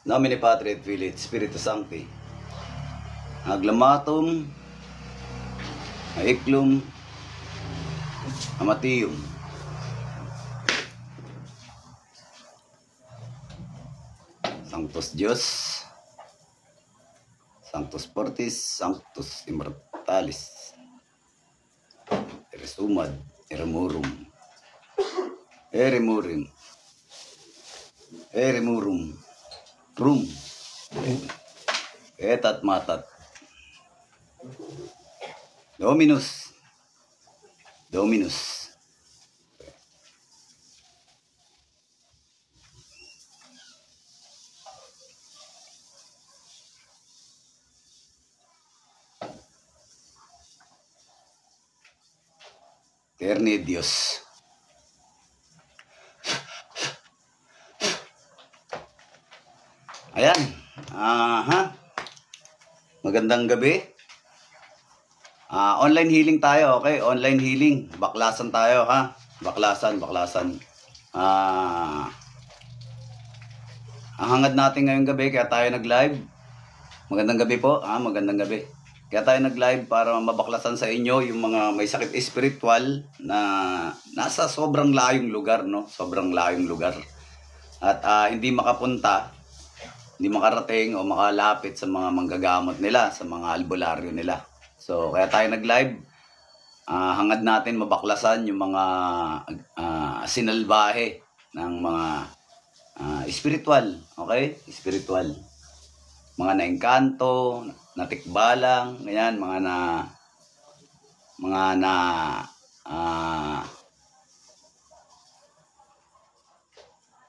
Nomine Patri et Filii et Spiritus Sancti. Aglamatum, Aiklum, Amatium. Sanctus Dios, Sanctus Fortis, Sanctus Immortalis, Resumad, Eremurum, Eremurim, Eremurum, Rum, Etat Matat, Dominus, Dominus. Eterne Dios. Ayan. Magandang gabi. Online healing tayo, okay? Online healing. Baklasan tayo, ha? Baklasan. Ang hangad natin ngayong gabi, kaya tayo nag-live. Magandang gabi po, magandang gabi. Kaya tayo nag-live para mabaklasan sa inyo yung mga may sakit espiritual na nasa sobrang layong lugar, no? Sobrang layong lugar. At hindi makapunta, hindi makarating o makalapit sa mga manggagamot nila, sa mga albularyo nila. So, kaya tayo nag-live. Hangad natin mabaklasan yung mga sinalbahe ng mga espiritual, okay? Espiritual. Mga naengkanto, natikbalang, ganyan, mga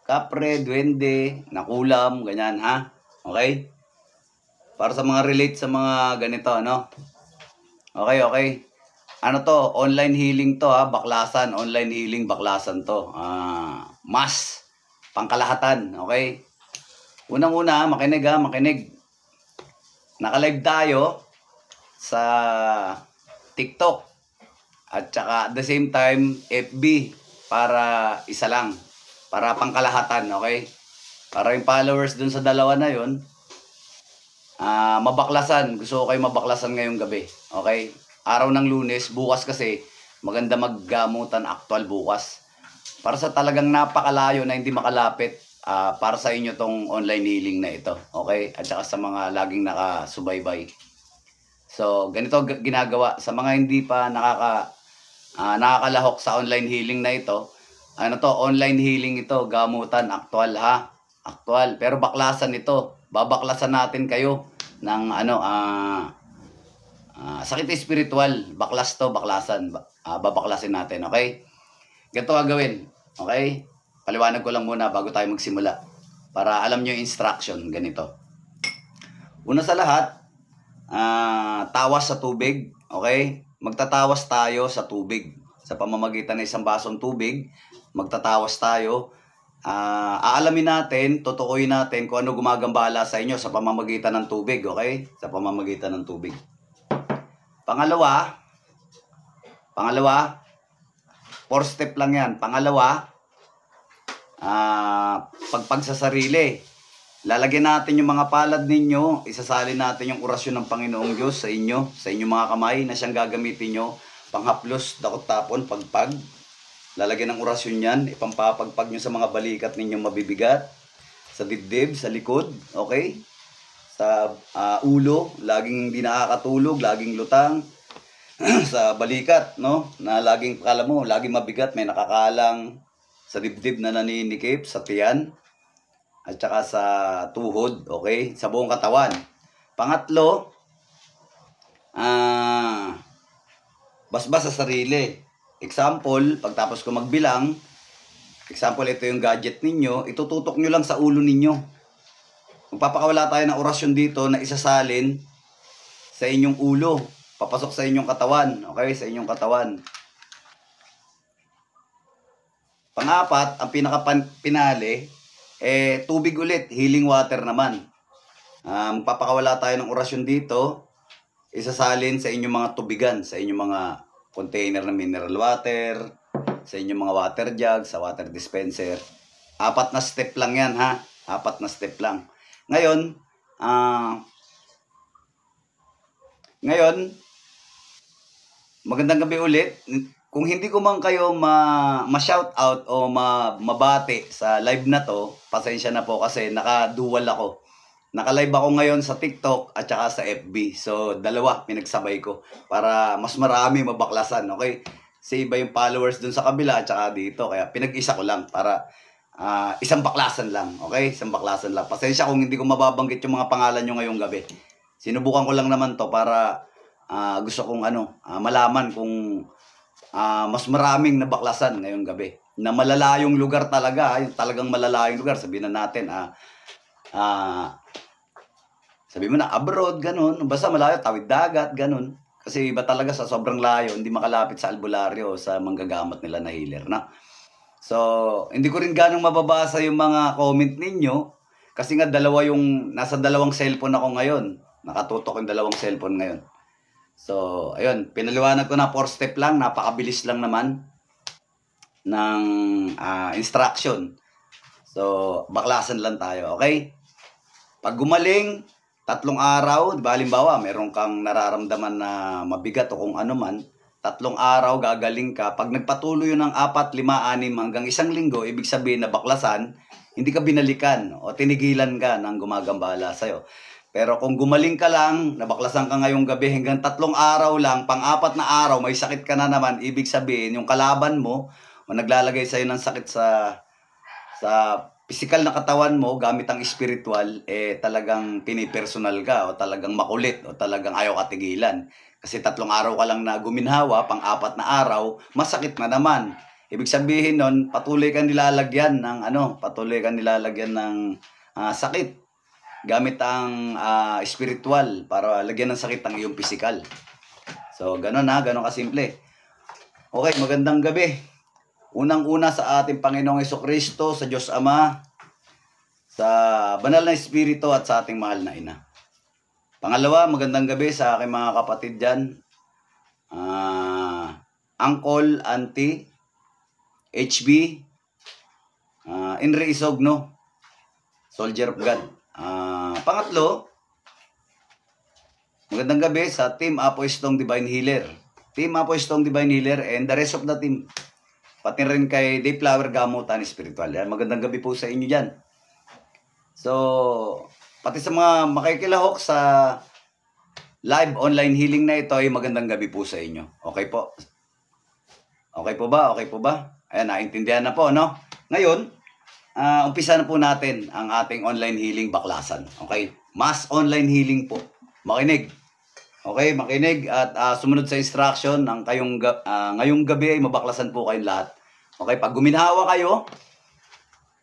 kapre, duwende, nakulam, ganyan, ha? Okay? Para sa mga relate sa mga ganito, no? Okay. Ano to? Online healing to, ha? Baklasan, online healing, baklasan to. Mas, pangkalahatan, okay? Unang-una, makinig. Naka-live tayo sa TikTok at saka at the same time FB para isa lang, para pangkalahatan, okay? Para yung followers dun sa dalawa na yun, mabaklasan. Gusto ko kayo mabaklasan ngayong gabi, okay? Araw ng Lunes, bukas kasi maganda maggamutan aktual bukas. Para sa talagang napakalayo na hindi makalapit, para sa inyo tong online healing na ito, okay? At saka sa mga laging nakasubaybay. So, ganito ginagawa sa mga hindi pa nakakalahok sa online healing na ito. Ano to? Online healing ito, gamutan aktual, ha? Aktual, pero baklasan ito. Babaklasan natin kayo ng sakit espiritual. Baklas to, baklasan. Babaklasin natin, okay? Ganito gagawin, okay? Paliwanag ko lang muna bago tayo magsimula para alam nyo yung instruction. Ganito. Una sa lahat, tawas sa tubig. Okay? Magtatawas tayo sa tubig. Sa pamamagitan ng isang basong tubig, magtatawas tayo. Aalamin natin, tutukuyin natin kung ano gumagambala sa inyo sa pamamagitan ng tubig. Okay? Sa pamamagitan ng tubig. Pangalawa, 4 step lang yan. Pangalawa, pagpagsasarili. Lalagyan natin yung mga palad ninyo, isasalin natin yung orasyon ng Panginoong Diyos sa inyong mga kamay na siyang gagamitin nyo, panghaplos, dakot tapon, pagpag. Lalagyan ng orasyon yan, ipampapagpag nyo sa mga balikat ninyong mabibigat, sa dibdib, sa likod, okay? Sa ulo, laging hindi nakakatulog, laging lutang, sa balikat, no? Na laging, kala mo, laging mabigat, may nakakalang, sa dibdib na naninikip, sa tiyan, at saka sa tuhod, okay? Sa buong katawan. Pangatlo, basbas sa sarili. Example, pagtapos ko magbilang, example, ito yung gadget ninyo, itututok nyo lang sa ulo ninyo. Magpapakawala tayo ng orasyon dito na isasalin sa inyong ulo. Papasok sa inyong katawan, okay? Sa inyong katawan. Pang-apat, ang pinaka-pinali, tubig ulit, healing water naman. Magpapakawala tayo ng orasyon dito, isasalin sa inyong mga tubigan, sa inyong mga container ng mineral water, sa inyong mga water jug, sa water dispenser. 4 na step lang yan, ha? 4 na step lang. Ngayon, ngayon, magandang gabi ulit. Kung hindi ko man kayo ma-shout out o mabati sa live na to, pasensya na po kasi naka-dual ako. Naka-live ako ngayon sa TikTok at saka sa FB. So, dalawa pinagsabay ko para mas marami mabaklasan, okay? Kasi iba yung followers dun sa kabila at saka dito. Kaya pinag-isa ko lang para isang baklasan lang, okay? Isang baklasan lang. Pasensya kung hindi ko mababanggit yung mga pangalan nyo ngayong gabi. Sinubukan ko lang naman to para gusto kong malaman kung mas maraming nabaklasan ngayong gabi. Na malalayong lugar talaga, yung talagang malalayong lugar. Sabihin na natin, sabihin mo na abroad, ganun. Basta malayo, tawid dagat, ganun. Kasi iba talaga sa sobrang layo, hindi makalapit sa albularyo o sa manggagamot nila na healer, na. So, hindi ko rin ganong mababasa yung mga comment ninyo. Kasi nga nasa dalawang cellphone ako ngayon. Nakatutok yung dalawang cellphone ngayon. So, ayun, pinaliwanag ko na 4 step lang, napakabilis lang naman ng instruction. So, baklasan lang tayo, okay? Pag gumaling, 3 araw, di ba, halimbawa, meron kang nararamdaman na mabigat o kung ano man, 3 araw gagaling ka. Pag nagpatuloy yun ng 4, 5, 6 hanggang 1 linggo, ibig sabihin na baklasan, hindi ka binalikan o tinigilan ka ng gumagambala sa'yo. Pero kung gumaling ka lang, nabaklasan ka ngayong gabi hanggang 3 araw lang, pang-4 na araw, may sakit ka na naman, ibig sabihin, yung kalaban mo, o naglalagay sa'yo ng sakit sa physical na katawan mo, gamit ang spiritual, talagang pinipersonal ka, o talagang makulit, o talagang ayaw katigilan. Kasi 3 araw ka lang na guminhawa, pang-4 na araw, masakit na naman. Ibig sabihin nun, patuloy kang nilalagyan ng sakit. Gamit ang spiritual para lagyan ng sakit ang iyong physical. So, ganun kasimple. Okay, magandang gabi. Unang-una sa ating Panginoong Jesucristo, sa Diyos Ama, sa Banal na Espiritu at sa ating mahal na Ina. Pangalawa, magandang gabi sa aking mga kapatid dyan. Uncle, Auntie, HB, Inri Isogno, Soldier of God. Pangatlo, magandang gabi sa Team Apo Estong Divine Healer. Team Apo Estong Divine Healer and the rest of the team. Pati rin kay Dayflower Gamutan Spiritual. Yan, magandang gabi po sa inyo dyan. So, pati sa mga makikilahok sa live online healing na ito ay magandang gabi po sa inyo. Okay po? Okay po ba? Okay po ba? Ayan, naintindihan na po, no? Ngayon, umpisa na po natin ang ating online healing baklasan. Okay? Mass online healing po. Makinig. Okay, makinig at sumunod sa instruction ng ngayong gabi ay mabaklasan po kayong lahat. Okay, pag guminhawa kayo,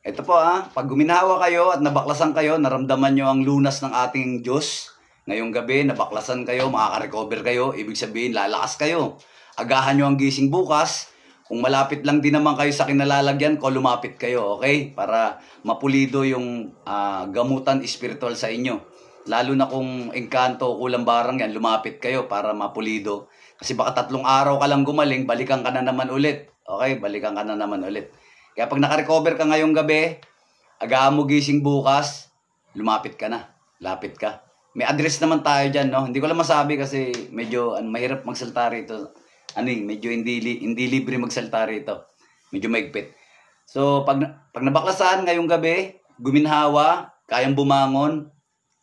ito po pag guminhawa kayo at nabaklasan kayo, naramdaman nyo ang lunas ng ating Diyos. Ngayong gabi, nabaklasan kayo, makaka-recover kayo, ibig sabihin, lalakas kayo. Agahan nyo ang gising bukas. Kung malapit lang din naman kayo sa kinalalagyan ko, lumapit kayo, okay? Para mapulido yung gamutan spiritual sa inyo. Lalo na kung engkanto o kulang barang yan, lumapit kayo para mapulido. Kasi baka 3 araw ka lang gumaling, balikan ka na naman ulit. Okay? Balikan ka na naman ulit. Kaya pag naka-recover ka ngayong gabi, agahan mo gising bukas, lumapit ka na. Lapit ka. May address naman tayo dyan, no? Hindi ko lang masabi kasi medyo mahirap magsalita rito. Medyo hindi libre magsalita rito. Medyo maigpit. So, pag nabaklasan ngayong gabi, guminhawa, kayang bumangon,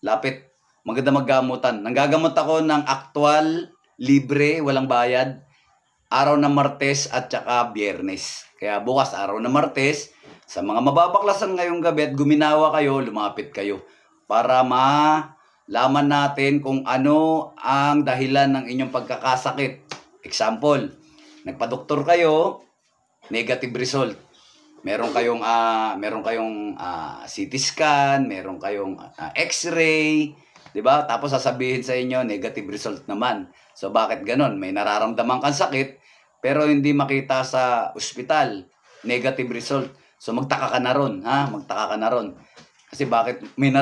lapit, maganda maggamutan. Nanggagamot ako ng actual, libre, walang bayad, araw ng Martes at saka Biyernes. Kaya bukas, araw ng Martes, sa mga mababaklasan ngayong gabi at guminhawa kayo, lumapit kayo. Para malaman natin kung ano ang dahilan ng inyong pagkakasakit. Example, nagpa-doktor kayo, negative result. Meron kayong CT scan, meron kayong X-ray, 'di ba? Tapos sasabihin sa inyo negative result naman. So bakit ganoon? May nararamdaman kang sakit pero hindi makita sa ospital, negative result. So magtaka ka na ron, Magtaka ka na ron. Kasi bakit may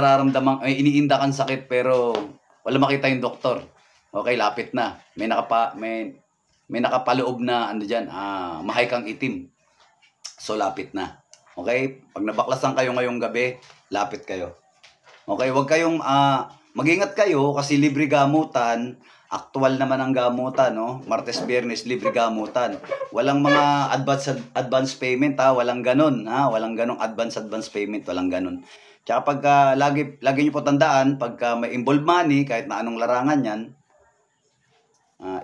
iniinda kang sakit pero wala makita yung doktor. Okay, lapit na. May nakapaloob na mahay kang itim. So lapit na. Okay? Pag nabaklasan kayo ngayong gabi, lapit kayo. Okay, wag kayong mag-ingat kayo kasi libre gamutan. Aktual naman ang gamutan, no? Martes, Biyernes, libre gamutan. Walang mga advance payment, ha? Walang ganun, ha? Walang ganung advance payment, walang ganun. Tsaka pagka lagi niyo po tandaan, pagka may involved money, kahit na anong larangan 'yan,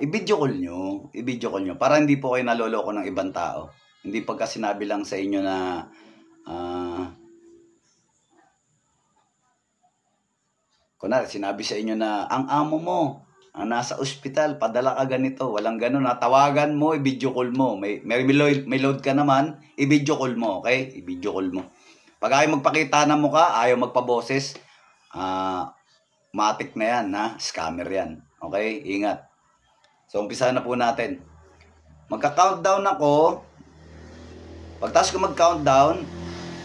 i-video call nyo. I-video call nyo para hindi po kayo naloloko ng ibang tao. Hindi pagka sinabi lang sa inyo na kunwari, sinabi sa inyo na ang amo mo nasa ospital, padala ka ganito. Walang ganun. Tawagan mo, i-video call mo. May load ka naman, i-video call mo. Okay? I-video call mo. Pag ayaw magpakita ng mukha, ayaw magpaboses, matik na yan, ha? Scammer yan. Okay? Ingat. So, umpisa na po natin. Magka-countdown ako. Pagtas ko mag-countdown,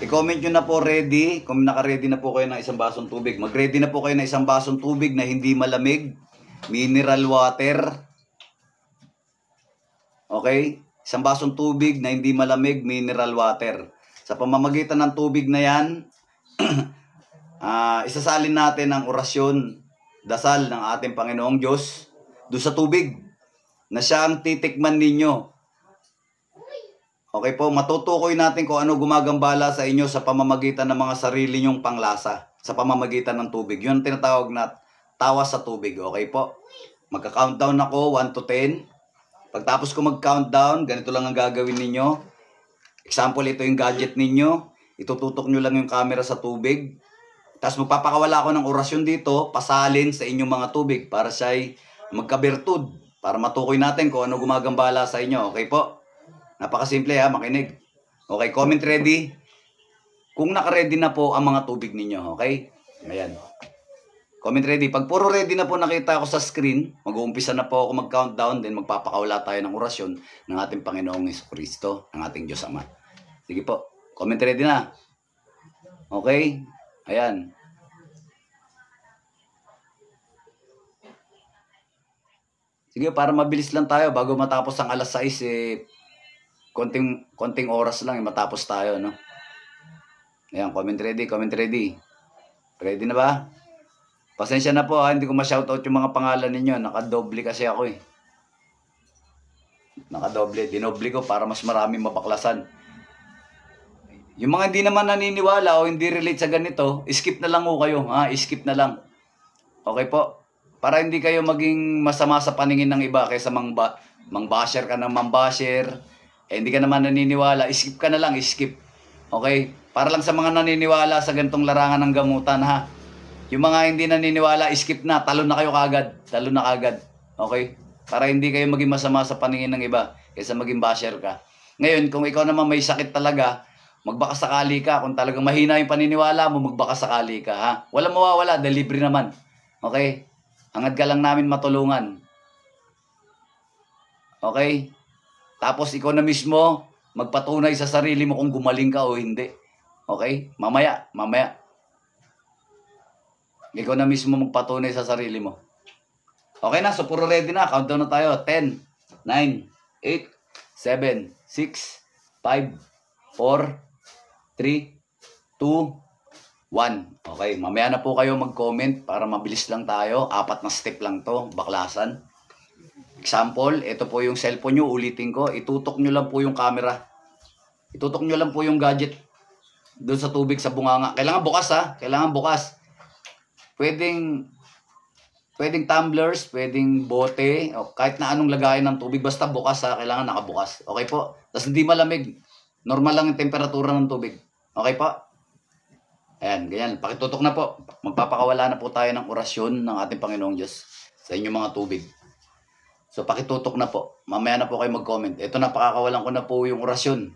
i-comment nyo na po ready. Kung naka-ready na po kayo ng isang basong tubig. Mag-ready na po kayo ng isang basong tubig na hindi malamig. Mineral water. Okay? Isang basong tubig na hindi malamig, mineral water. Sa pamamagitan ng tubig na yan, isasalin natin ang orasyon, dasal ng ating Panginoong Diyos doon sa tubig na siyang titikman ninyo. Okay po, matutukoy natin kung ano gumagambala sa inyo sa pamamagitan ng mga sarili nyong panglasa, sa pamamagitan ng tubig. Yun ang tinatawag na tawas sa tubig. Okay po? Magka-countdown ako, 1 to 10. Pagtapos ko mag-countdown, ganito lang ang gagawin ninyo. Example, ito yung gadget ninyo. Itututok nyo lang yung camera sa tubig. Tapos magpapakawala ako ng orasyon dito, pasalin sa inyong mga tubig para siya'y magkabertud. Para matukoy natin kung ano gumagambala sa inyo. Okay po? Napakasimple, ha, makinig. Okay, comment ready. Kung naka-ready na po ang mga tubig ninyo, okay? Ayan. Comment ready. Pag puro ready na po nakita ko sa screen, mag-uumpisa na po ako mag-countdown, then magpapakawala tayo ng orasyon ng ating Panginoong Jesucristo, ng ating Diyos Ama. Sige po. Comment ready na. Okay? Ayan. Sige, para mabilis lang tayo bago matapos ang alas 6, konting oras lang matapos tayo, no? Ayan, comment ready, comment ready. Ready na ba? Pasensya na po, hindi ko ma-shoutout yung mga pangalan ninyo. Nakadoble kasi ako eh. Nakadoble, dinoble ko para mas marami mabaklasan. Yung mga hindi naman naniniwala o hindi relate sa ganito, skip na lang ho kayo, ha? Skip na lang. Okay po? Para hindi kayo maging masama sa paningin ng iba kaysa mang-basher ka ng mang-basher. Hindi ka naman naniniwala, skip ka na lang, skip. Okay? Para lang sa mga naniniwala sa ganitong larangan ng gamutan, ha? Yung mga hindi naniniwala, skip na, talon na kayo kagad. Talon na kagad. Okay? Para hindi kayo maging masama sa paningin ng iba kaysa maging basher ka. Ngayon, kung ikaw naman may sakit talaga, magbakasakali ka. Kung talagang mahina yung paniniwala mo, magbakasakali ka, ha? Walang mawawala, delivery naman. Okay? Hangad ka lang namin matulungan. Okay? Tapos ikaw na mismo, magpatunay sa sarili mo kung gumaling ka o hindi. Okay? Mamaya. Ikaw na mismo magpatunay sa sarili mo. Okay na, so puro ready na. Countdown na tayo. 10, 9, 8, 7, 6, 5, 4, 3, 2, 1. Okay, mamaya na po kayo mag-comment para mabilis lang tayo. 4 na step lang to, baklasan. Example, ito po yung cellphone nyo, ulitin ko. Itutok nyo lang po yung camera. Itutok nyo lang po yung gadget doon sa tubig, sa bunganga. Kailangan bukas, ha? Kailangan bukas. Pwedeng tumblers, pwedeng bote, o kahit na anong lagayan ng tubig. Basta bukas, ha? Kailangan nakabukas. Okay po? Tapos hindi malamig. Normal lang yung temperatura ng tubig. Okay po? Ayan, ganyan. Pakitutok na po. Magpapakawala na po tayo ng orasyon ng ating Panginoong Diyos sa inyong mga tubig. So, pakitutok na po. Mamaya na po kayo mag-comment. Ito na, pakakawalan ko na po yung orasyon.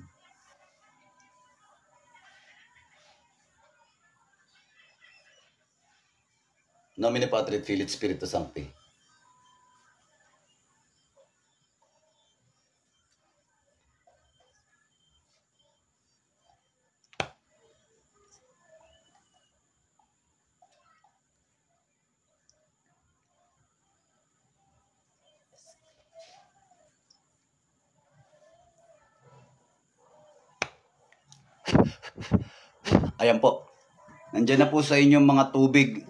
Nomine Patri et Filii et Spiritus Sancti. Ayan po. Nandyan na po sa inyong mga tubig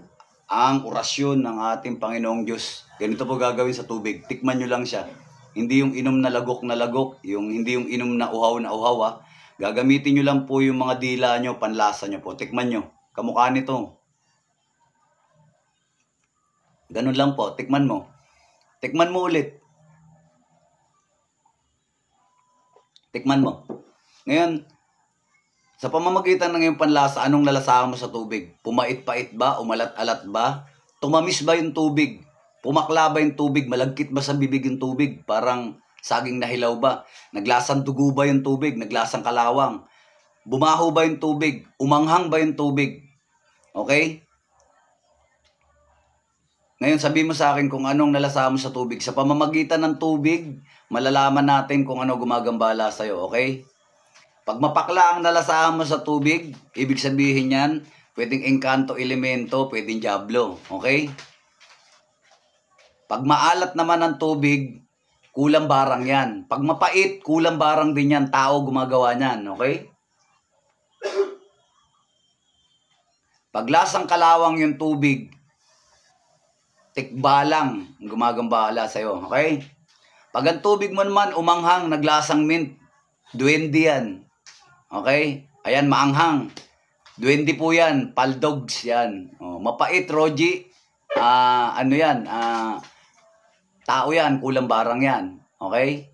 ang orasyon ng ating Panginoong Diyos. Ganito po gagawin sa tubig. Tikman nyo lang siya. Hindi yung inom na lagok, hindi yung inom na uhaw ha. Gagamitin nyo lang po yung mga dila nyo, panlasa nyo po. Tikman nyo. Kamukha nito. Ganun lang po. Tikman mo. Tikman mo ulit. Tikman mo. Ngayon, sa pamamagitan ng iyong panlasa, anong lalasahan mo sa tubig? Pumait-pait ba? Umalat-alat ba? Tumamis ba yung tubig? Pumakla ba yung tubig? Malagkit ba sa bibig yung tubig? Parang saging na hilaw ba? Naglasang dugo ba yung tubig? Naglasang kalawang? Bumaho ba yung tubig? Umanghang ba yung tubig? Okay? Ngayon, sabihin mo sa akin kung anong nalasahan mo sa tubig. Sa pamamagitan ng tubig, malalaman natin kung ano gumagambala sa'yo. Okay? Pag mapakla ang nalasahan mo sa tubig, ibig sabihin yan, pwedeng engkanto elemento, pwedeng diablo. Okay? Pag maalat naman ang tubig, kulang barang yan. Pag mapait, kulang barang din yan. Tao gumagawa niyan. Okay? Pag lasang kalawang yung tubig, tikbalang gumagambala sa'yo. Okay? Pag ang tubig mo naman umanghang, naglasang mint, duwende yan. Okay? Ayan, maanghang. Duwende po yan. Paldogs yan. Mapait, Roji. Ano yan? Tao yan. Kulang barang yan. Okay?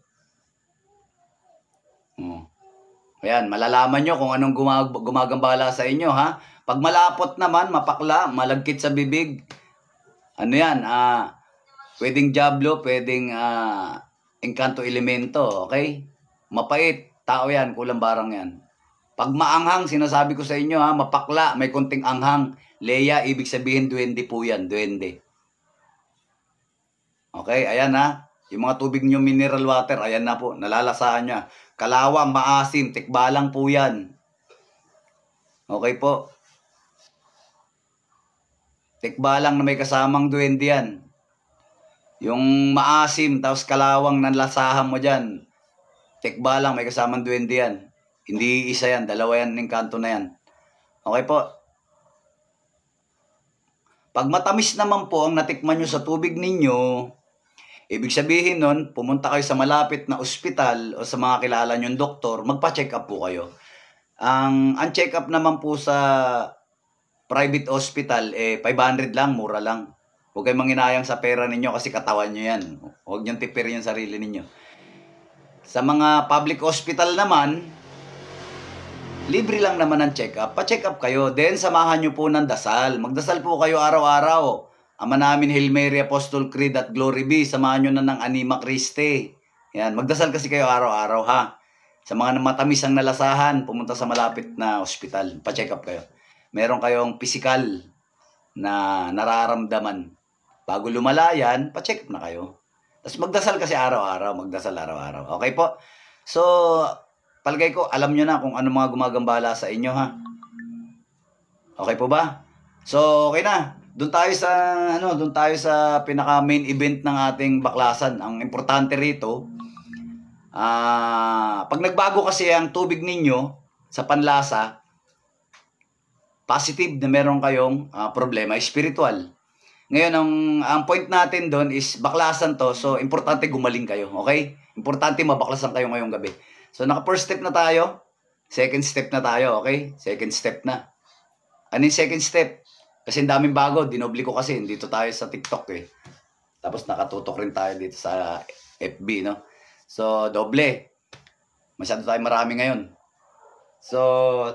Ayan, malalaman nyo kung anong gumagambala sa inyo, ha? Pag malapot naman, mapakla, malagkit sa bibig, ano yan? Pwedeng diablo, pwedeng engkanto elemento. Okay? Mapait. Tao yan. Kulang barang yan. Pag maanghang, sinasabi ko sa inyo, ha, mapakla, may konting anghang. Leia, ibig sabihin, duwende po yan. Duwende. Okay, ayan ha. Yung mga tubig nyo mineral water, ayan na po. Nalalasahan niya. Kalawang, maasim, tikbalang po yan. Okay po. Tikbalang na may kasamang duwende yan. Yung maasim, tapos kalawang nalasahan mo dyan. Tikbalang, may kasamang duwende yan. Hindi isa yan, dalawa yan ng kanto na yan. Okay po. Pag matamis naman po ang natikman nyo sa tubig ninyo, ibig sabihin nun, pumunta kayo sa malapit na ospital o sa mga kilala nyong doktor, magpa-check up po kayo. Ang check up naman po sa private hospital, 500 lang, mura lang. Huwag kayong manginayang sa pera ninyo kasi katawan nyo yan. Huwag nyo tipirin yung sarili ninyo. Sa mga public hospital naman, libre lang naman ang check-up. Pa-check up kayo. Then, samahan nyo po ng dasal. Magdasal po kayo araw-araw. Ama namin, Hail Mary, Apostol Creed, at Glory be. Samahan nyo na ng Anima Christi. Yan. Magdasal kasi kayo araw-araw, ha? Sa mga matamis ang nalasahan, pumunta sa malapit na hospital. Pa-check up kayo. Meron kayong physical na nararamdaman. Bago lumala yan, pa-check up na kayo. Tapos magdasal kasi araw-araw. Magdasal araw-araw. Okay po? So, palagay ko, alam nyo na kung ano mga gumagambala sa inyo, ha? Okay po ba? So, okay na. Doon tayo sa pinaka main event ng ating baklasan. Ang importante rito, pag nagbago kasi ang tubig ninyo sa panlasa, positive na meron kayong problema spiritual. Ngayon, ang point natin doon is baklasan to. So, importante gumaling kayo, okay? Importante mabaklasan kayo ngayong gabi. So, naka-first step na tayo. Second step na tayo, okay? Second step na. Ano yung second step? Kasi ang daming bago. Dinobli ko kasi. Dito tayo sa TikTok, eh. Tapos nakatutok rin tayo dito sa FB, no? So, doble. Masyado tayo marami ngayon. So,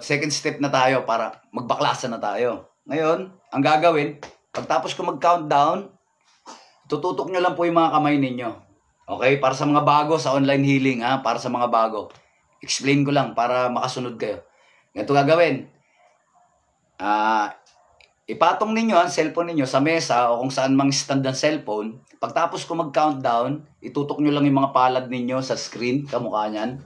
second step na tayo para magbaklasan na tayo. Ngayon, ang gagawin, pagtapos ko mag-countdown, tututok nyo lang po yung mga kamay ninyo. Okay? Para sa mga bago sa online healing, ha? Para sa mga bago. Explain ko lang para makasunod kayo. Ganito gagawin. Ipatong ninyo ang cellphone ninyo sa mesa o kung saan mang stand ng cellphone. Pagtapos ko mag-countdown, itutok nyo lang yung mga palad ninyo sa screen, kamukha nyan.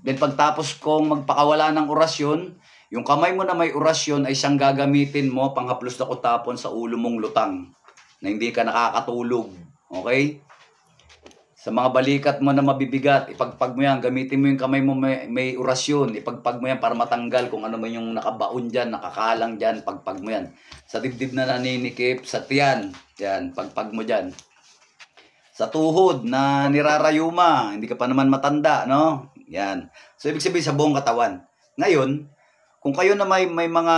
Then pagtapos kong magpakawala ng orasyon, yung kamay mo na may orasyon ay siyang gagamitin mo panghaplos na kutapon sa ulo mong lutang na hindi ka nakakatulog. Okay? Sa mga balikat mo na mabibigat, ipagpag mo yan. Gamitin mo yung kamay mo may orasyon. Ipagpag mo yan para matanggal kung ano man yung nakabaon dyan, nakakalang dyan. Pagpag mo yan. Sa dibdib na naninikip, sa tiyan. Yan, pagpag mo dyan. Sa tuhod na nirarayuma, hindi ka pa naman matanda, no? Yan. So, ibig sabihin sa buong katawan. Ngayon, kung kayo na may mga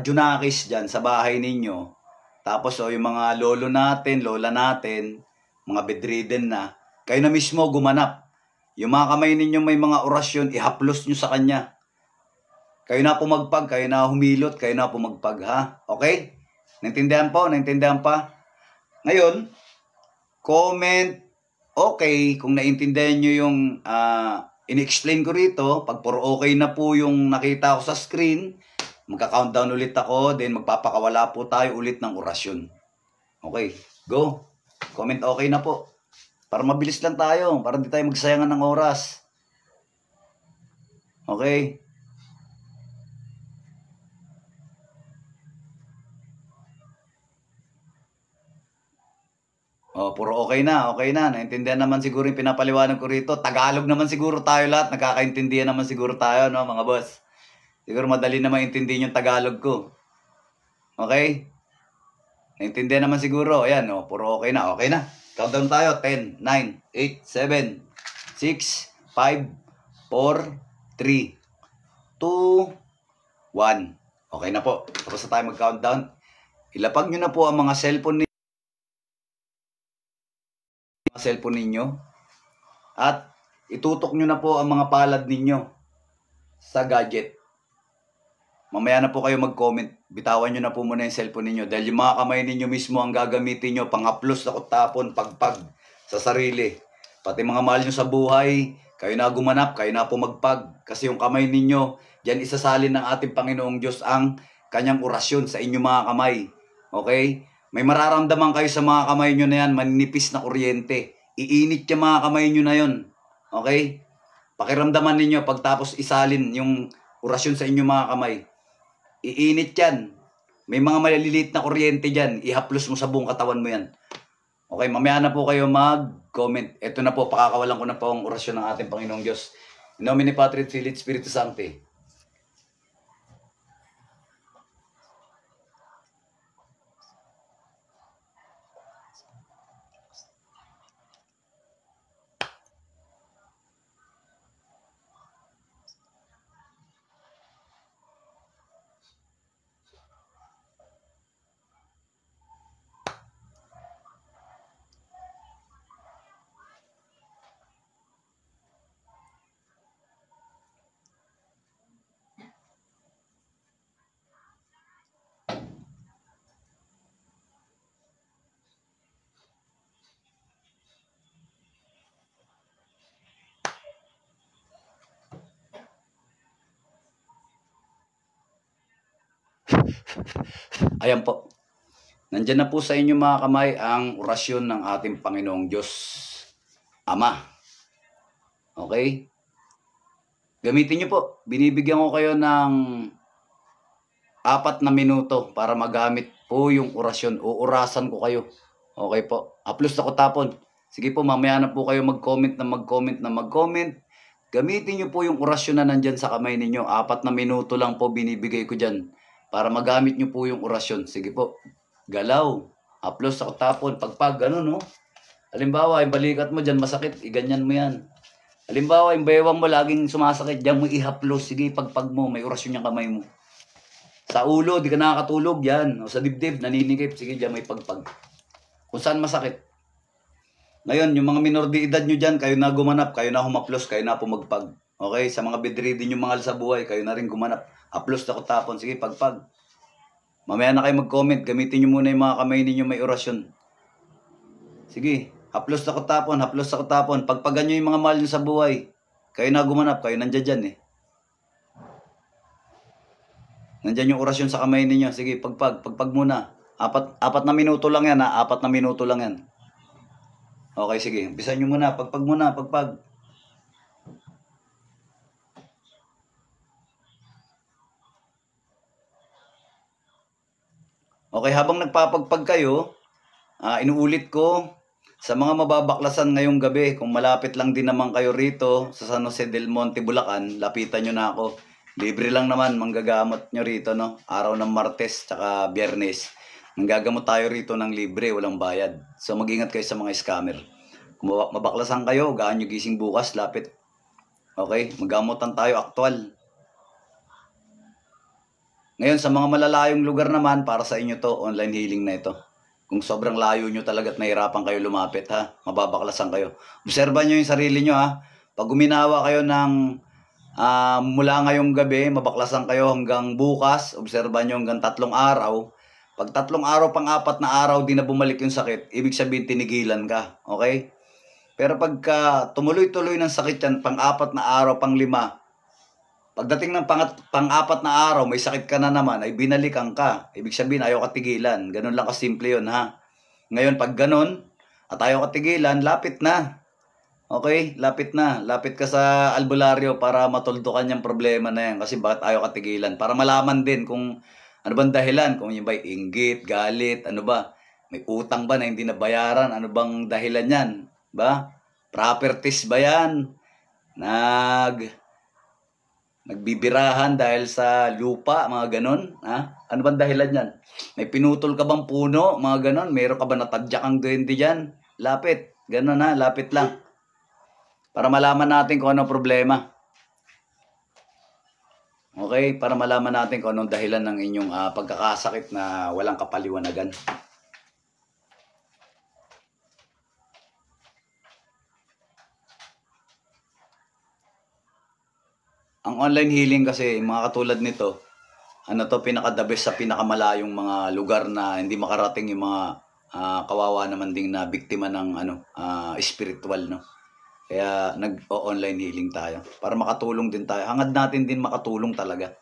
junakis dyan sa bahay ninyo, tapos yung mga lolo natin, lola natin, mga bedridden na, kayo na mismo gumanap. Yung mga kamay ninyo may mga orasyon, ihaplos nyo sa kanya. Kayo na pumagpag, kayo na humilot, kayo na pumagpag, ha? Okay? Naintindihan po? Naintindihan pa? Ngayon, comment, okay, kung naintindihan nyo yung in-explain ko rito, pag puro okay na po yung nakita ko sa screen, magka-countdown ulit ako, then magpapakawala po tayo ulit ng orasyon. Okay, go. Comment okay na po. Para mabilis lang tayo, para hindi tayo magsayangan ng oras. Okay? Puro okay na, okay na. Naintindihan naman siguro yung pinapaliwanag ko rito. Tagalog naman siguro tayo lahat. Nakakaintindihan naman siguro tayo, no, mga boss? Siguro madali na maintindihan yung Tagalog ko. Okay? Naintindihan naman siguro. Ayan, puro okay na. Okay na. Countdown tayo. 10, 9, 8, 7, 6, 5, 4, 3, 2, 1. Okay na po. Tapos na tayo mag-countdown. Ilapag nyo na po ang mga cellphone ninyo at itutok nyo na po ang mga palad ninyo sa gadget. Mamaya na po kayo mag-comment. Bitawan nyo na po muna yung cellphone ninyo dahil yung mga kamay ninyo mismo ang gagamitin nyo pang-haplos, takot-tapon, pagpag sa sarili. Pati mga mahal nyo sa buhay, kayo na gumanap, kayo na po magpag. Kasi yung kamay ninyo, diyan isasalin ng ating Panginoong Diyos ang kanyang orasyon sa inyong mga kamay. Okay? May mararamdaman kayo sa mga kamay nyo na yan, maninipis na kuryente. Iinit yung mga kamay nyo na yon. Okay? Pakiramdaman ninyo pagtapos isalin yung orasyon sa inyong mga kamay. Iinit yan. May mga maliliit na kuryente dyan. Ihaplos mo sa buong katawan mo yan. Okay, mamaya na po kayo mag-comment. Ito na po, pakakawalan ko na po ang orasyon ng ating Panginoong Diyos. In nomine Patri et Filii et Spiritus Sancti. Ayan po. Nandyan na po sa inyo mga kamay ang orasyon ng ating Panginoong Diyos Ama. Okay? Gamitin nyo po. Binibigyan ko kayo ng 4 na minuto para magamit po yung orasyon. Uurasan ko kayo. Okay po. Haplos na ko tapon. Sige po, mamaya na po kayo mag-comment na mag-comment na mag-comment. Gamitin nyo po yung orasyon na nandyan sa kamay ninyo. 4 na minuto lang po binibigay ko dyan para magamit nyo po yung orasyon. Sige po. Galaw. Haplos na ko tapon. Pagpag, ganun, no? Halimbawa, yung balikat mo dyan masakit, iganyan mo yan. Halimbawa, yung bewang mo laging sumasakit, dyan mo ihaplos. Sige, pagpag mo, may orasyon yung kamay mo. Sa ulo, di ka nakakatulog, yan. O sa dibdib, naninikip, sige, dyan may pagpag. Kung saan masakit. Ngayon, yung mga minor de edad nyo dyan, kayo na gumanap, kayo na humaplos, kayo na pumagpag. Okay, sa mga bedridden yung mahal sa buhay, kayo na rin gumanap. Haplos na tapon, sige, pagpag. Mamaya na kayo mag-comment, gamitin nyo muna yung mga kamay ninyo may orasyon. Sige, haplos na tapon, haplos na tapon. Pagpagan nyo yung mga mahal nyo sa buhay, kayo na gumanap, kayo nandiyan dyan eh. Nandiyan yung orasyon sa kamay ninyo. Sige, pagpag muna. 4 na minuto lang yan ha, 4 na minuto lang yan. Okay, sige, umpisan nyo muna, pagpag muna, pagpag. Okay, habang nagpapagpag kayo, inuulit ko, Sa mga mababaklasan ngayong gabi, kung malapit lang din naman kayo rito sa San Jose del Monte, Bulacan, lapitan nyo na ako. Libre lang naman, manggagamot nyo rito, no? Araw ng Martes, tsaka Biyernes. Manggagamot tayo rito ng libre, walang bayad. So mag-ingat kayo sa mga scammer. Kung mabaklasan kayo, gaan nyo gising bukas, lapit. Okay? Magamutan tayo, aktual. Ngayon, sa mga malalayong lugar naman, para sa inyo to, online healing na ito. Kung sobrang layo nyo talaga at nahirapan kayo lumapit, ha? Mababaklasan kayo. Obserban nyo yung sarili nyo, ha? Pag guminawa kayo ng mula ngayong gabi, mabaklasan kayo hanggang bukas, obserban nyo hanggang 3 araw. Pag 3 araw, pang 4 na araw, di na bumalik yung sakit, ibig sabihin tinigilan ka. Okay? Pero pagka tumuloy-tuloy ng sakit yan, pang 4 na araw, pang 5, pagdating ng pang-4 na araw, may sakit ka na naman, ay binalikan ka. Ibig sabihin, ayaw ka tigilan. Ganun lang kasimple yun, ha? Ngayon, pag ganun, at ayaw ka tigilan, lapit na. Okay? Lapit na. Lapit ka sa albularyo para matuldukan yung problema na yan. Kasi bakit ayaw ka tigilan? Para malaman din kung ano bang dahilan. Kung yung ba'y inggit, galit, ano ba? May utang ba na hindi nabayaran? Ano bang dahilan yan? Ba? Properties ba yan? Nagbibirahan dahil sa lupa, mga ganon. Ha? Ano bang dahilan yan? May pinutol ka bang puno, mga ganon? Meron ka ba natadyak ang duwende dyan? Lapit. Ganon, ha? Lapit lang. Para malaman natin kung ano problema. Okay? Para malaman natin kung anong dahilan ng inyong pagkakasakit na walang kapaliwanagan. Ang online healing kasi, mga katulad nito, ano to, pinaka-the best sa pinakamalayong mga lugar na hindi makarating yung mga kawawa naman ding na biktima ng spiritual, no? Kaya nag-online healing tayo para makatulong din tayo. Hangad natin din makatulong talaga.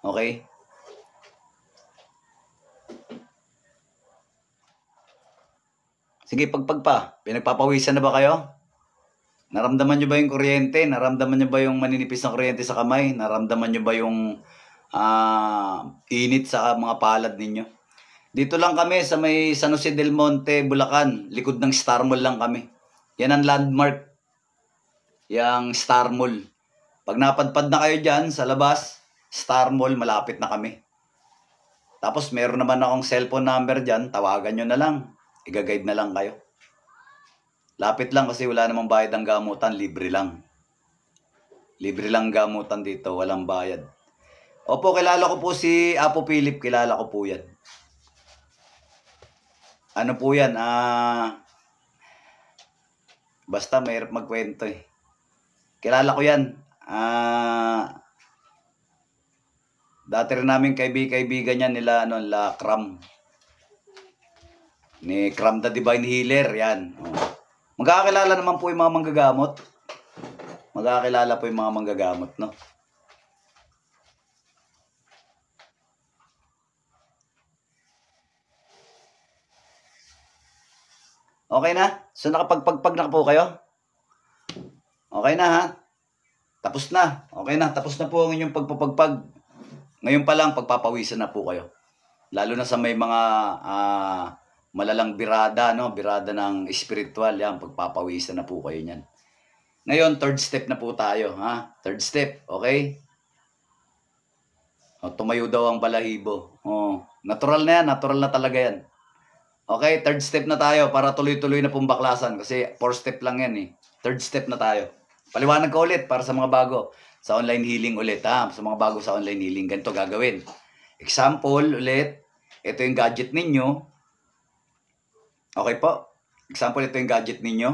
Okay? Sige, pagpag pa. Pinagpapawisan na ba kayo? Naramdaman nyo ba yung kuryente? Naramdaman nyo ba yung maninipis ng kuryente sa kamay? Naramdaman nyo ba yung init sa mga palad ninyo? Dito lang kami sa may San Jose del Monte, Bulacan. Likod ng Star Mall lang kami. Yan ang landmark. Yang Star Mall. Pag napadpad na kayo dyan sa labas, Star Mall, malapit na kami. Tapos meron naman akong cellphone number dyan. Tawagan nyo na lang. Iga-guide na lang kayo. Lapit lang kasi wala namang bayad ang gamutan, libre lang. Libre lang gamutan dito, walang bayad. Opo, kilala ko po si Apo Philip, kilala ko po yan. Ano po yan? Basta mahirap magkwento eh. Kilala ko yan. Dati rin namin kaibigan yan nila, Kram. Ni Kram the Divine Healer, yan. Magkakilala naman po yung mga manggagamot. Magkakilala po yung mga manggagamot, no? Okay na? So nakapagpagpag na po kayo? Okay na, ha? Tapos na. Okay na. Tapos na po ang inyong pagpapagpag. Ngayon pa lang, pagpapawisan na po kayo. Lalo na sa may mga malalang birada, no? Birada ng spiritual, yan. Pagpapawisan na po kayo niyan. Ngayon, third step na po tayo, ha? Third step, okay? Tumayo daw ang balahibo. Natural na yan. Natural na talaga yan. Okay, third step na tayo para tuloy-tuloy na pong baklasan. Kasi 4 step lang yan eh. Third step na tayo. Paliwanag ko ulit para sa mga bago. Sa online healing ulit, ha? Sa mga bago sa online healing, ganito gagawin. Example ulit. Ito yung gadget ninyo. Okay po. Example, ito yung gadget ninyo.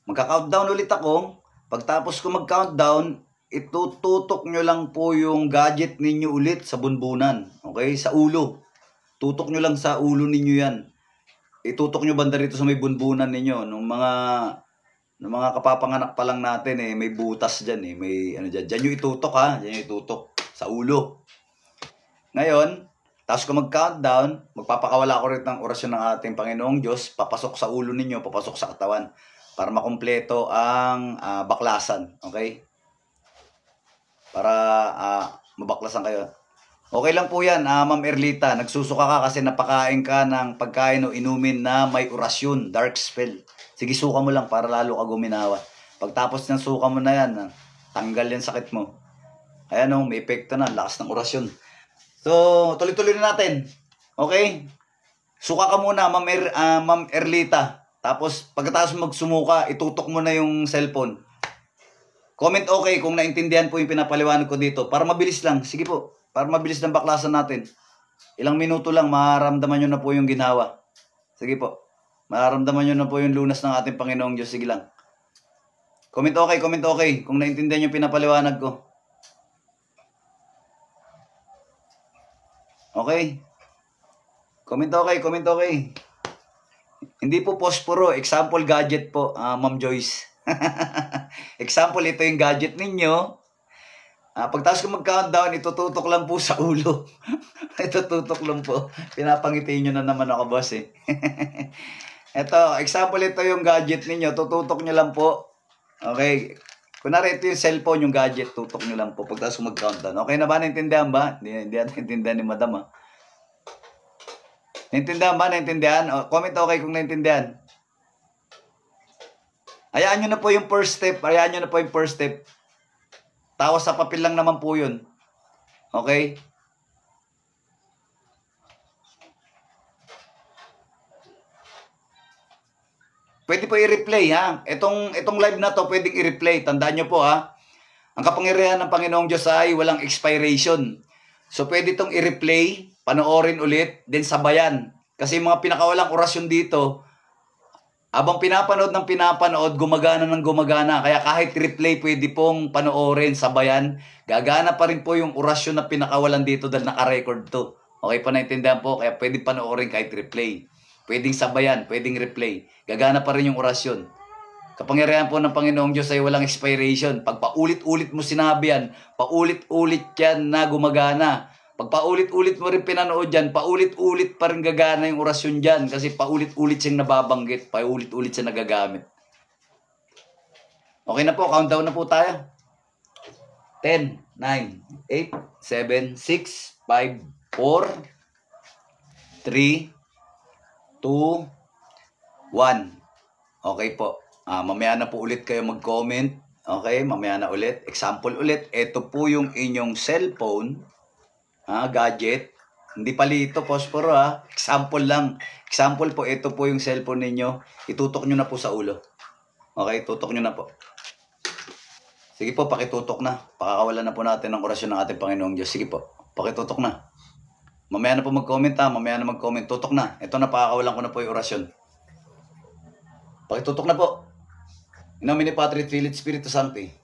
Magka-countdown ulit ako. Pagtapos ko mag-countdown, itututok nyo lang po yung gadget ninyo ulit sa bunbunan. Okay? Sa ulo. Tutok nyo lang sa ulo ninyo yan. Itutok nyo banda rito sa may bunbunan ninyo. Nung mga kapapanganak pa lang natin eh, may butas dyan eh. May ano dyan. Dyan yung itutok, ha? Dyan yung itutok. Sa ulo. Ngayon, tapos kung mag-countdown, magpapakawala ko rin ng orasyon ng ating Panginoong Diyos, papasok sa ulo ninyo, papasok sa katawan, para makumpleto ang baklasan. Okay? Para mabaklasan kayo. Okay lang po yan, Ma'am Erlita. Nagsusuka ka kasi napakain ka ng pagkain o inumin na may orasyon, dark spell. Sige, suka mo lang para lalo ka guminawa. Pagtapos ng suka mo na yan, tanggal yung sakit mo. Ayan o, may epekto na, lakas ng orasyon. So, tuloy-tuloy na natin. Okay? Suka ka muna, Ma'am Erlita. Tapos, pagkatapos magsumuka, itutok mo na yung cellphone. Comment okay kung naintindihan po yung pinapaliwanag ko dito. Para mabilis lang. Sige po. Para mabilis ng baklasan natin. Ilang minuto lang, maramdaman nyo na po yung ginawa. Sige po. Maramdaman nyo na po yung lunas ng ating Panginoong Diyos. Sige lang. Comment okay kung naintindihan yung pinapaliwanag ko. Okay? Comment okay. Hindi po posporo, example gadget po, Ma'am Joyce. Example, ito yung gadget ninyo. Pagtapos ko mag-countdown, itututok lang po sa ulo. Itututok lang po. Pinapangiti nyo na naman ako, boss eh. Ito, example, ito yung gadget ninyo. Tututok nyo lang po. Okay. Kunwari, ito yung cellphone, yung gadget. Tutok nyo lang po. Pagtapos ko mag-countdown. Okay na ba? Naintindihan ba? Hindi natin naintindihan ni madam ha. Naintindihan ba? Naintindihan? Comment okay kung naintindihan. Hayaan nyo na po yung first step. Tawa sa papel lang naman po yun. Okay? Pwede po i-replay ha. Itong live na to pwedeng i-replay. Tandaan nyo po ha. Ang kapangyarihan ng Panginoong Diyos ay walang expiration. So pwede itong i-replay, panoorin ulit, then sabayan. Kasi yung mga pinakawalang orasyon dito, habang pinapanood, gumagana ng gumagana. Kaya kahit replay, pwede pong panoorin, sabayan. Gagana pa rin po yung orasyon na pinakawalan dito dahil naka-record to. Okay pa naintindihan po? Kaya pwede panoorin kahit replay. Pwedeng sabayan, pwedeng replay. Gagana pa rin yung orasyon. Kapangyarihan po ng Panginoong Diyos ay walang expiration. Pag paulit-ulit mo sinabi yan, paulit-ulit yan na gumagana. Pag paulit-ulit mo rin pinanood dyan, paulit-ulit pa rin gagana yung orasyon dyan kasi paulit-ulit siyang nababanggit, paulit-ulit siya nagagamit. Okay na po, countdown na po tayo. 10, 9, 8, 7, 6, 5, 4, 3, 2, 1. Okay po. Mamaya na po ulit kayo mag-comment. Okay, mamaya na ulit. Example ulit. Ito po yung inyong cellphone. Gadget. Hindi pali ito, posporo ha. Example lang. Example po, ito po yung cellphone ninyo. Itutok nyo na po sa ulo. Okay, tutok nyo na po. Sige po, pakitutok na. Pakakawalan na po natin ng orasyon ng ating Panginoong Diyos. Sige po, pakitutok na. Mamaya na po mag-comment ha. Mamaya na mag-comment. Tutok na. Ito na, pakakawalan ko na po yung orasyon. Pakitutok na po. In nomine Patri et Filii et Spiritus Sancti.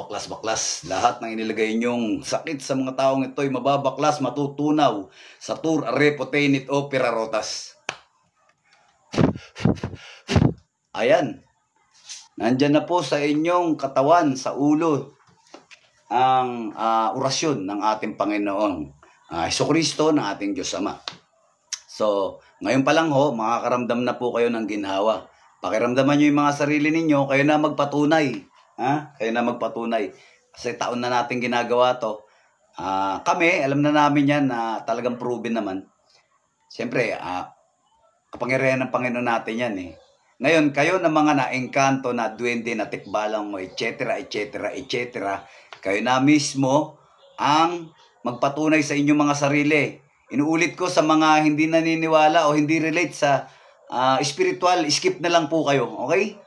Baklas. Lahat ng inilagay nyong sakit sa mga taong ito ay mababaklas, matutunaw sa tur repotenit o pirarotas. Ayan. Nandyan na po sa inyong katawan, sa ulo, ang orasyon ng ating Panginoong Jesucristo, ng ating Diyos Ama. So, ngayon pa lang ho, makakaramdam na po kayo ng ginhawa. Pakiramdaman nyo yung mga sarili ninyo, kayo na magpatunay. Kayo na magpatunay. Kasi taon na natin ginagawa to. Kami, alam na namin yan na talagang proven naman. Siyempre, kapangyarihan ng Panginoon natin yan eh. Ngayon, kayo na mga na-engkanto, na duwende, na tikbalang mo, etc. Kayo na mismo ang magpatunay sa inyong mga sarili. Inuulit ko sa mga hindi naniniwala o hindi relate sa spiritual, skip na lang po kayo, okay?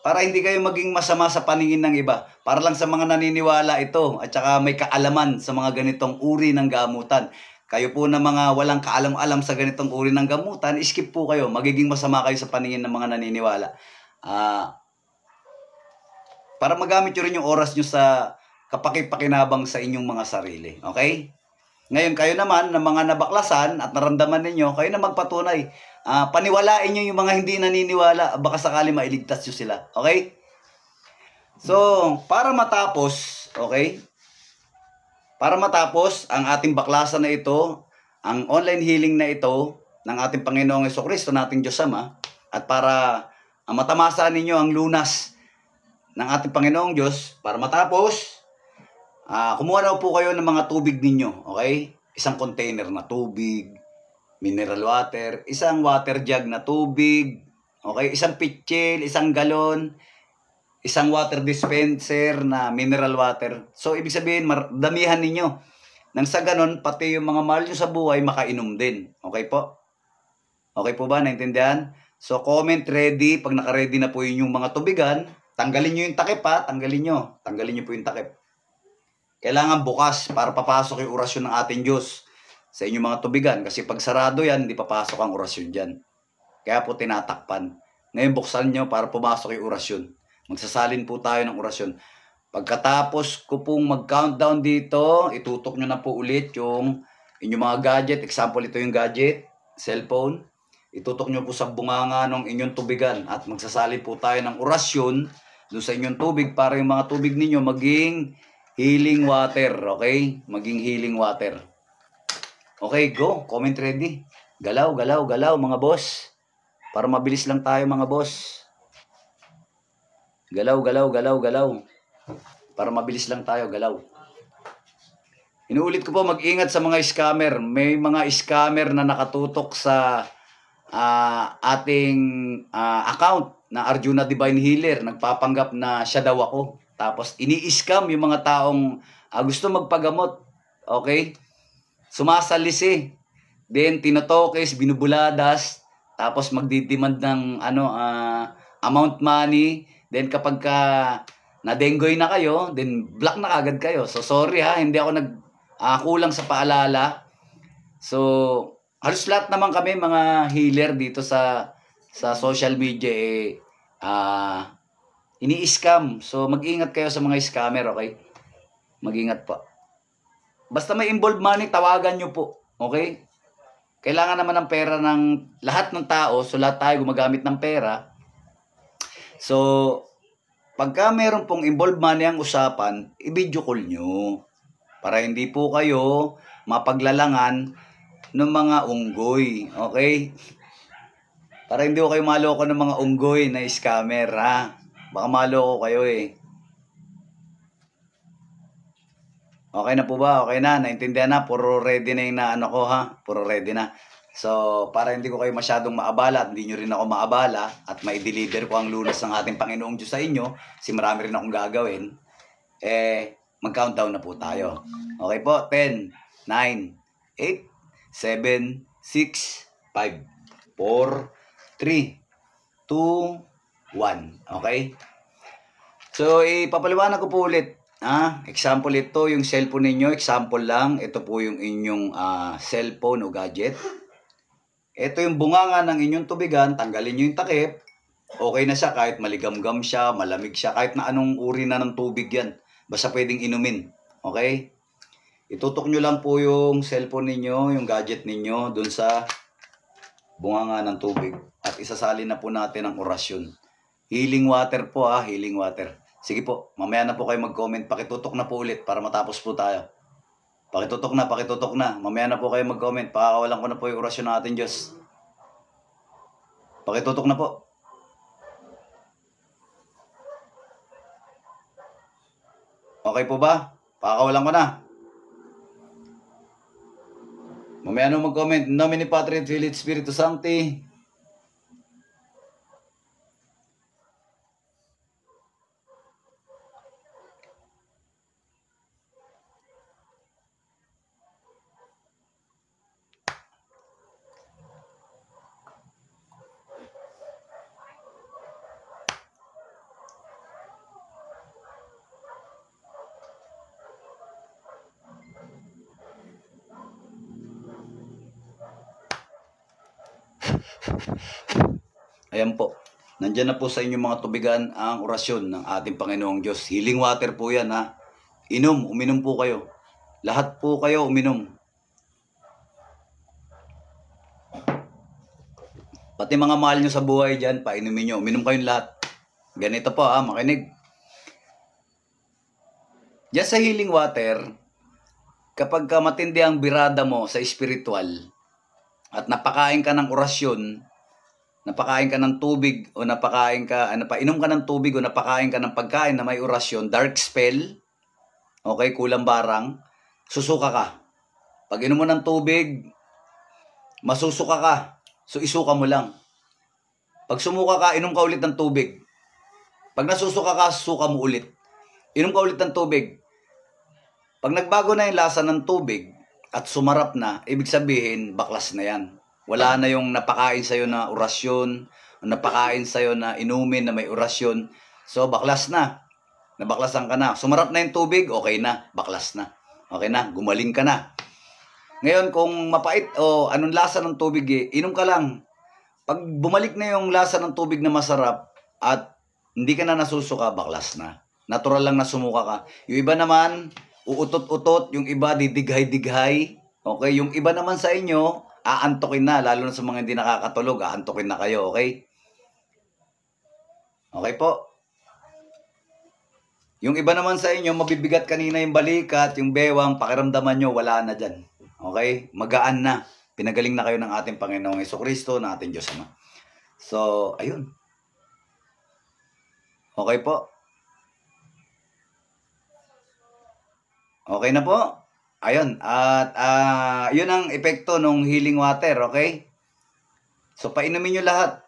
Para hindi kayo maging masama sa paningin ng iba. Para lang sa mga naniniwala ito at saka may kaalaman sa mga ganitong uri ng gamutan. Kayo po na mga walang kaalam-alam sa ganitong uri ng gamutan, skip po kayo. Magiging masama kayo sa paningin ng mga naniniwala. Para magamit nyo rin yung oras nyo sa kapakipakinabang sa inyong mga sarili. Okay? Ngayon, kayo naman, na mga nabaklasan at naramdaman ninyo, kayo na magpatunay. Paniwalain nyo yung mga hindi naniniwala, baka sakali mailigtas nyo sila. Okay? So, para matapos, okay? Para matapos ang ating baklasan na ito, ang online healing na ito, ng ating Panginoong Jesucristo, nating Diyos Ama, at para matamasa ninyo ang lunas ng ating Panginoong Diyos, para matapos, kumuha na po kayo ng mga tubig ninyo, okay? Isang container na tubig, mineral water, isang water jug na tubig, okay? Isang pitchel, isang galon, isang water dispenser na mineral water. So, ibig sabihin, damihan ninyo. Nang sa ganon, pati yung mga mahal nyo sa buhay, makainom din. Okay po? Okay po ba? Naintindihan? So, comment ready. Pag naka-ready na po yung mga tubigan, tanggalin nyo yung takip ha. Tanggalin nyo. Tanggalin nyo po yung takip. Kailangan bukas para papasok yung orasyon ng ating Diyos sa inyong mga tubigan. Kasi pag sarado yan, hindi papasok ang orasyon dyan. Kaya po tinatakpan. Ngayon buksan nyo para pumasok yung orasyon. Magsasalin po tayo ng orasyon. Pagkatapos ko pong mag-countdown dito, itutok nyo na po ulit yung inyong mga gadget. Example, ito yung gadget, cellphone. Itutok nyo po sa bunganga ng inyong tubigan. At magsasalin po tayo ng orasyon doon sa inyong tubig para yung mga tubig ninyo maging healing water, okay? Maging healing water. Okay, go. Comment ready. Galaw, galaw, galaw, mga boss. Para mabilis lang tayo, mga boss. Galaw, galaw, galaw, galaw. Para mabilis lang tayo, galaw. Inuulit ko po, mag-ingat sa mga scammer. May mga scammer na nakatutok sa ating account na Arjuna Divine Healer. Nagpapanggap na siya daw ako. Tapos, ini-scam yung mga taong gusto magpagamot. Okay? Sumasalisi. Then, tinotokes, binubuladas. Tapos, magdidemand ng amount money. Then, kapag na-dengoy na kayo, then block na agad kayo. So, sorry ha, hindi ako kulang sa paalala. So, halos lahat naman kami mga healer dito sa social media ini-scam. So, mag-ingat kayo sa mga scammer, okay? Mag-ingat po. Basta may involved money, tawagan nyo po. Okay? Kailangan naman ng pera ng lahat ng tao. So, lahat tayo gumagamit ng pera. So, pagka meron pong involved money ang usapan, i-video call nyo. Para hindi po kayo mapaglalangan ng mga unggoy. Okay? Para hindi ko kayo maloko ng mga unggoy na scammer, ha? Baka maloko kayo eh. Okay na po ba? Okay na? Naintindihan na? Puro ready na yung ko ha? Puro ready na. So, para hindi ko kayo masyadong maabala at hindi nyo rin ako maabala at mai-deliver ko ang lunas ng ating Panginoong Diyos sa inyo, kasi marami rin akong gagawin, mag-countdown na po tayo. Okay po? 10, 9, 8, 7, 6, 5, 4, 3, 2, 1. Okay? So, ipapaliwanag ko po ulit. Example, ito yung cellphone ninyo. Example lang. Ito po yung inyong cellphone o gadget. Ito yung bunganga ng inyong tubigan. Tanggalin nyo yung takip. Okay na siya kahit maligamgam siya, malamig siya. Kahit na anong uri na ng tubig yan. Basta pwedeng inumin. Okay? Itutok nyo lang po yung cellphone ninyo, yung gadget ninyo, dun sa bunganga ng tubig. At isasalin na po natin ang orasyon. Healing water po healing water. Sige po, mamaya na po kayo mag-comment. Pakitutok na po ulit para matapos po tayo. Pakitutok na, pakitutok na. Mamaya na po kayo mag-comment. Pakakawalan ko na po yung orasyon ng ating Diyos. Pakitutok na po. Okay po ba? Pakakawalan ko na. Mamaya na mag-comment. Nomine Patri et Filii et Spiritus Sancti. Ayan po. Nandyan na po sa inyong mga tubigan ang orasyon ng ating Panginoong Diyos. Healing water po yan ha. Uminom po kayo. Lahat po kayo uminom. Pati mga mahal nyo sa buhay dyan, painumin nyo. Uminom kayong lahat. Ganito po ha, makinig. Diyan sa healing water, kapag matindi ang birada mo sa spiritual at napakain ka ng orasyon, napakain ka ng tubig o inom ka ng tubig o napakain ka ng pagkain na may orasyon, dark spell, okay, kulang barang, susuka ka. Pag inom mo ng tubig, masusuka ka. So isuka mo lang. Pag sumuka ka, inom ka ulit ng tubig. Pag nasusuka ka, suka mo ulit. Inom ka ulit ng tubig. Pag nagbago na yung lasa ng tubig at sumarap na, ibig sabihin, baklas na yan. Wala na yung napakain sa'yo na orasyon, napakain sa'yo na inumin na may orasyon. So, baklas na. Nabaklasan ka na. Sumarap na yung tubig, okay na. Baklas na. Okay na. Gumaling ka na. Ngayon, kung mapait o anong lasa ng tubig, inom ka lang. Pag bumalik na yung lasa ng tubig na masarap at hindi ka na nasusuka, baklas na. Natural lang na sumuka ka. Yung iba naman, uutot-utot. Yung iba, didighay-dighay. Okay? Yung iba naman sa inyo, aantokin na, lalo na sa mga hindi nakakatulog, aantokin na kayo, okay? Okay po? Yung iba naman sa inyo, mabibigat kanina yung balikat, yung bewang, pakiramdaman nyo, wala na dyan. Okay? Magaan na. Pinagaling na kayo ng ating Panginoong Jesucristo, ng ating Diyos Ama. So, ayun. Okay po? Okay na po? Ayun, at yun ang epekto ng healing water, okay? So, painumin nyo lahat.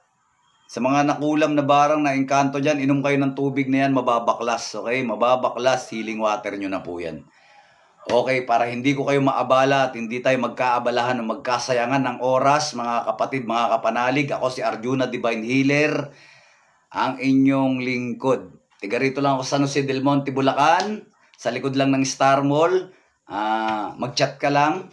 Sa mga nakulam na barang na engkanto dyan, inom kayo ng tubig na yan, mababaklas, okay? Mababaklas, healing water nyo na po yan. Okay, para hindi ko kayo maabala at hindi tayo magkaabalahan o magkasayangan ng oras, mga kapatid, mga kapanalig. Ako si Arjuna Divine Healer, ang inyong lingkod. Tiga rito lang ako sa San Jose del Monte, Bulacan, sa likod lang ng Star Mall. Mag-chat ka lang.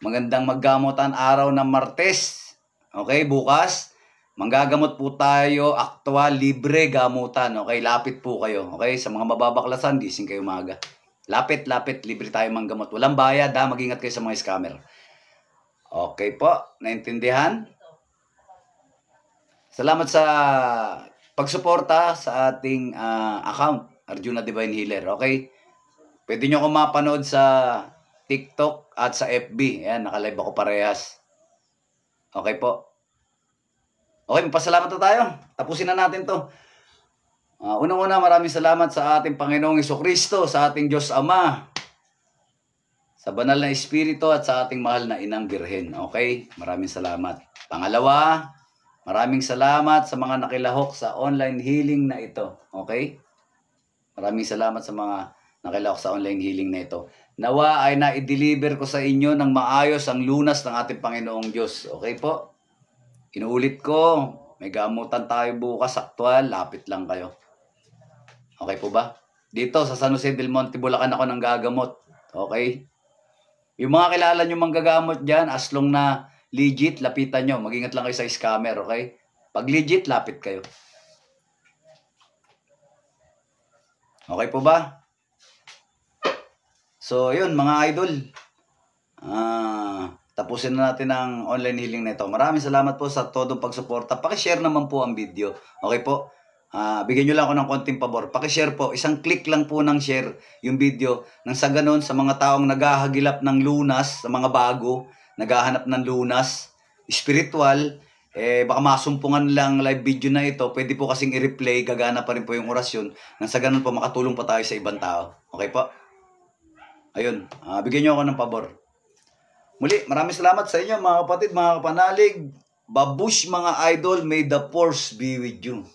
Magandang maggamutan araw ng Martes. Okay, bukas. Manggagamot po tayo. Aktual, libre gamutan. Okay, lapit po kayo. Okay, sa mga mababaklasan, gising kayo maaga. Lapit, libre tayo manggamot. Walang bayad ha, mag-ingat kayo sa mga scammer. Okay po, naintindihan? Salamat sa pagsuporta sa ating account, Arjuna Divine Healer. Okay? Pwede nyo akong mapanood sa TikTok at sa FB. Ayan, nakalive ako parehas. Okay po. Okay, magpasalamat na tayo. Tapusin na natin to. Unang-una, maraming salamat sa ating Panginoong Jesucristo, sa ating Diyos Ama, sa banal na Espiritu at sa ating mahal na Inang Birhen. Okay? Maraming salamat. Pangalawa, maraming salamat sa mga nakilahok sa online healing na ito. Okay? Maraming salamat sa mga nakilahok sa online healing na ito. Nawa ay na-deliver ko sa inyo ng maayos ang lunas ng ating Panginoong Diyos. Okay po? Inuulit ko, may gamutan tayo bukas, aktual, lapit lang kayo. Okay po ba? Dito sa San Jose del Monte, Bulacan ako nang gagamot. Okay? Yung mga kilala nyo manggagamot dyan, as long na legit, lapitan nyo. Mag-ingat lang kayo sa scammer, okay? Pag legit, lapit kayo. Okay po ba? So, yun mga idol. Tapusin na natin ang online healing na ito. Maraming salamat po sa todong pagsuporta. Pakishare naman po ang video. Okay po? Bigyan nyo lang ako ng konting pabor. Pakishare po. Isang click lang po ng share yung video. Nang sa ganun, sa mga taong naghahagilap ng lunas, sa mga bago, naghahanap ng lunas, spiritual, baka masumpungan lang live video na ito. Pwede po kasing i-replay. Gagana pa rin po yung orasyon. Nang sa ganun po, makatulong pa tayo sa ibang tao. Okay po? Ayun. Bigyan nyo ako ng pabor. Muli, maraming salamat sa inyo mga kapatid, mga kapanalig. Babush mga idol, may the force be with you.